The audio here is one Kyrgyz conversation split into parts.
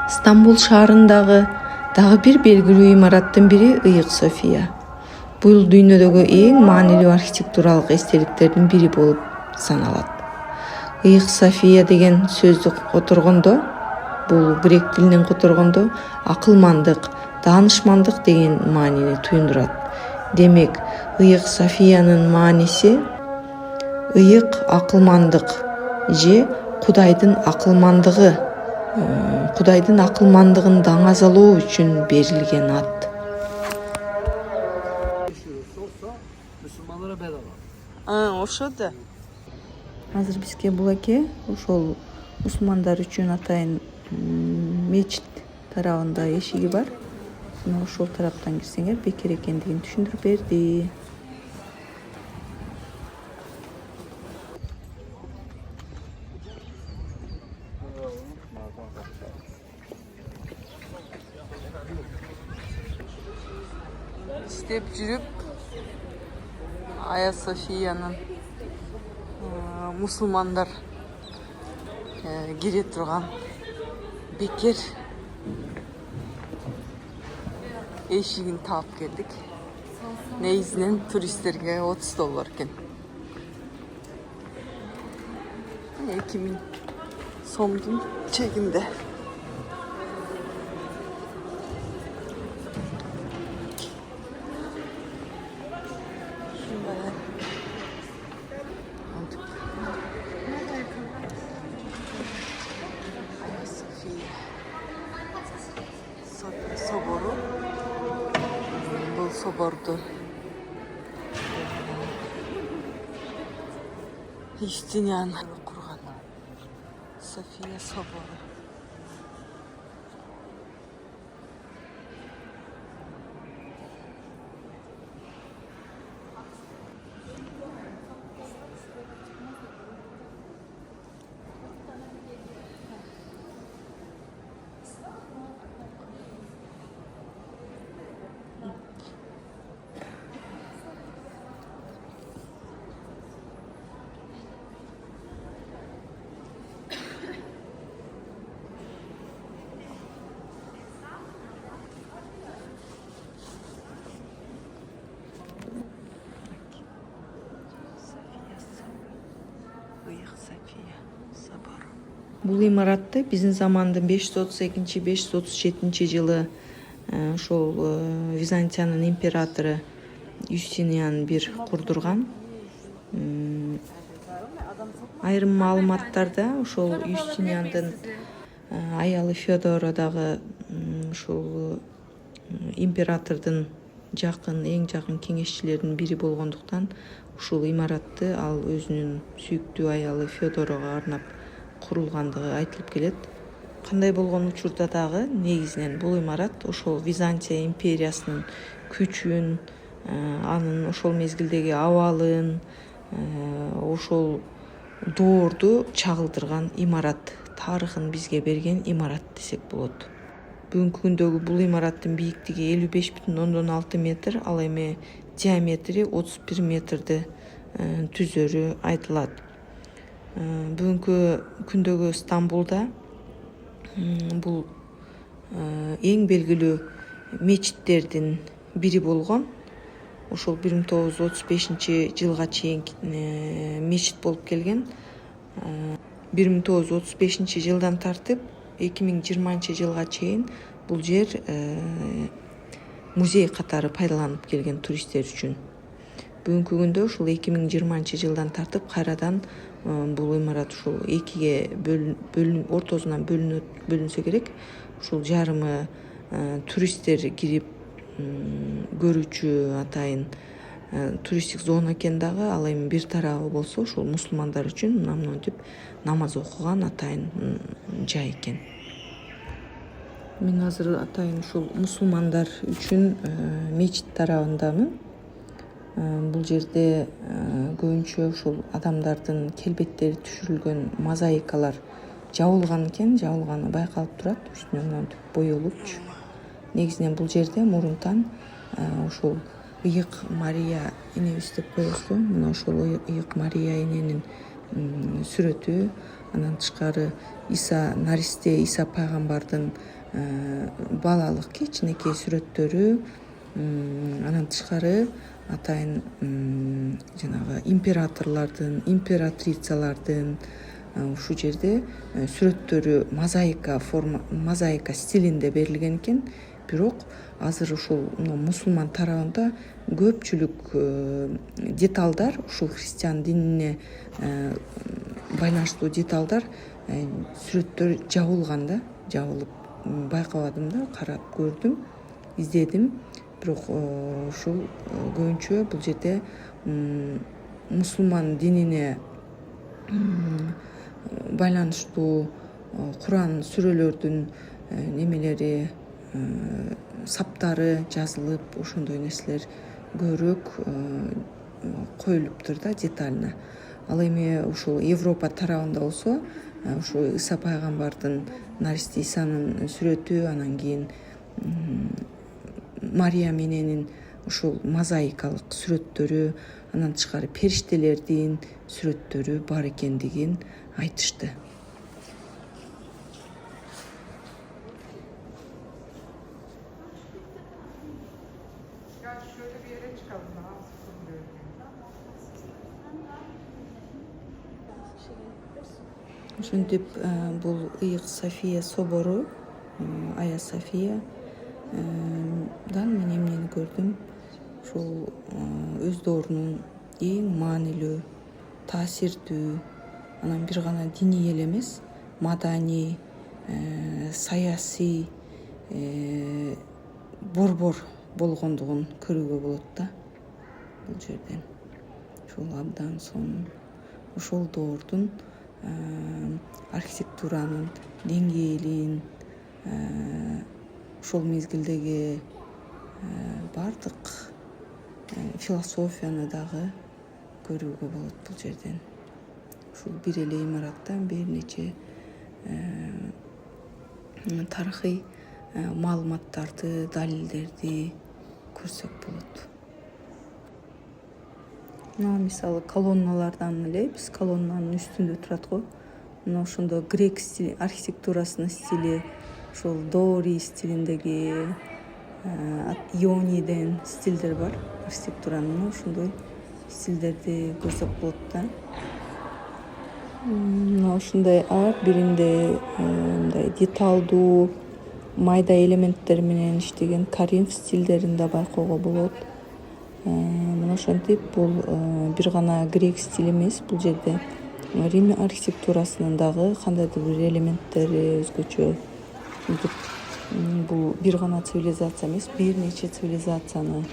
Стамбул шаарындагы дагы бир белгилүү имараттын бири Ыйык София. Бул дүйнөдөгү эң маанилүү архитектуралык эстеликтердин бири болуп саналат. Ыйык София деген сөздү которгондо, бул грек тилинен которгондо акылмандык, даанышмандык деген маанини туюндурат. Демек, Ыйык Софиянын мааниси ыйык акылмандык же Кудайдын акылмандыгын даңазалоо үчүн берилген ат. Müslümanlara bedava. Ошо да. Азыр бизге булаке ошол мусулмандар үчүн атайын мечит тарабында эшиги бар. Ошол тараптан кирсеңер бекер экендигин түшүндүрүп берди. İstep жүрүп Ая Софиянын мусулмандар кире турган бекер эшигин таап келдик. Негизинен туристтерге $30 экен. 2000 сомдун чегинде. Собору. Бул соборду Юстиниан курган. София собору. Бул имаратты биздин замандын 532-537 жылы ошол Византиянын императору Юстиниан бир курдурган. Айрым маалыматтарда ошол Юстиниандын аялы Феодора дагы ушул императордун эң жакын кеңешчилеринин бири болгондуктан ушул имаратты ал өзүнүн сүйүктүү аялы Феодорого арнап курулгандыгы айтылып келет. Кандай болгон учурда дагы негизинен бул имарат ошол Византия империясынын күчүн, анын ошол мезгилдеги абалын, ошол доорду чагылдырган имарат, тарыхын бизге берген имарат десек болот. Бүгүнкү күндөгү бул имараттын бийиктиги 55,6 метр, ал эми диаметри 31 метрди түзөрү айтылат. Бүгүнкү күндөгү Стамбулда бул эң белгилүү мечиттердин бири болгон. Ошол 1935 жылга чейин мечит болуп келген. 1935 жылдан тартып 2020 жылга чейин бул жер музей катары пайдаланып келген туристтер үчүн. Бүгүнкү күндө ушул 2020 жылдан тартып кайрадан бул имарат ушул экиге ортосунан бөлүнсө керек. Ушул жарымы туристтер кирип көрүүчү атайын туристтик зона экен дагы, ал эми бир тарабы болсо ушул мусулмандар үчүн мынамынтип намаз окуган атайын жай экен. Мен азыр атайын ушул мусулмандар үчүн мечит тарабындамын. Бул жерде көбүнчө ушул адамдардын келбеттери түшүрүлгөн мозаикалар жабылган экен, жабылганы байкалып турат, үстүнө мынтип боелупчу. Негизинен бул жерде мурунтан ушул Ыйык Мария энебиз деп коебузбу, мына ошол Ыйык Мария эненин сүрөтү, андан тышкары Иса Наристе Иса пайгамбардын балалык кичинекей сүрөттөрү, анан тышкары атайын жанагы императорлордун, императрицалардын ушул жерде сүрөттөрү мозаика стилинде берилген экен. Бирок азыр ушул мусулман тарабында көпчүлүк деталдар, ушул христиан динине байланыштуу деталдар, сүрөттөр жабылган да, жабылып байкабадым да, карап көрдүм, издедим. Бирок ушул көбүнчө бул жерде мусулман динине байланыштуу Куран сүрөлөрдүн немелери, саптары жазылып, ошондой нерселер көбүрөөк коюлуптур да, детально. Ал эми ушул Европа тарабында болсо, ушул Иса пайгамбардын, наристе Исанын сүрөтү, анан кийин Мария мененин ушул мозаикалык сүрөттөрү, анан тышкары периштелердин сүрөттөрү бар экендигин айтышты. Ошентип бул Ыйык София собору, Ая София дан мен эмнени көрдүм? Ушул өз доорунун эң маанилүү, таасирдүү, анан бир гана диний эле эмес, маданий, саясий борбор болгондугун көрүүгө болот да бул жерден. Ушул абдан сонун, ошол доордун архитектуранын деңгээлин, ошол мезгилдеги бардык философияны дагы көрүүгө болот бул жерден. Ушул бир эле имараттан бир нече тарыхый маалыматтарды, далилдерди көрсөк болот. Мына мисалы колонналардан эле, биз колоннанын үстүндө турат го. Мына ошондо грек стили, архитектурасынын стили, ушул Дори стилиндеги, Ионийден стилдер бар архитектуранын, ошондой стилдерди көрсөк болот да. Мына ушундай ар биринде мындай деталдуу, майда элементтер менен иштеген Коринф стилдерин да байкоого болот. Мына ошентип бул бир гана грек стили эмес, бул жерде Рим архитектурасынын дагы кандайдыр бир элементтери өзгөчө. Бул бир гана цивилизация эмес, бир нече цивилизацияны,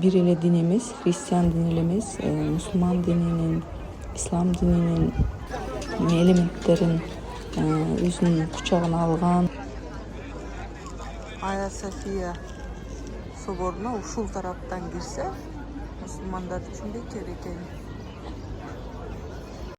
бир эле дин эмес, христиан дини эле эмес, мусулман дининин, ислам дининин элементтерин өзүнүн кучагына алган. Ая София соборуна ушул тараптан кирсе, мусулмандар үчүн бекер экен.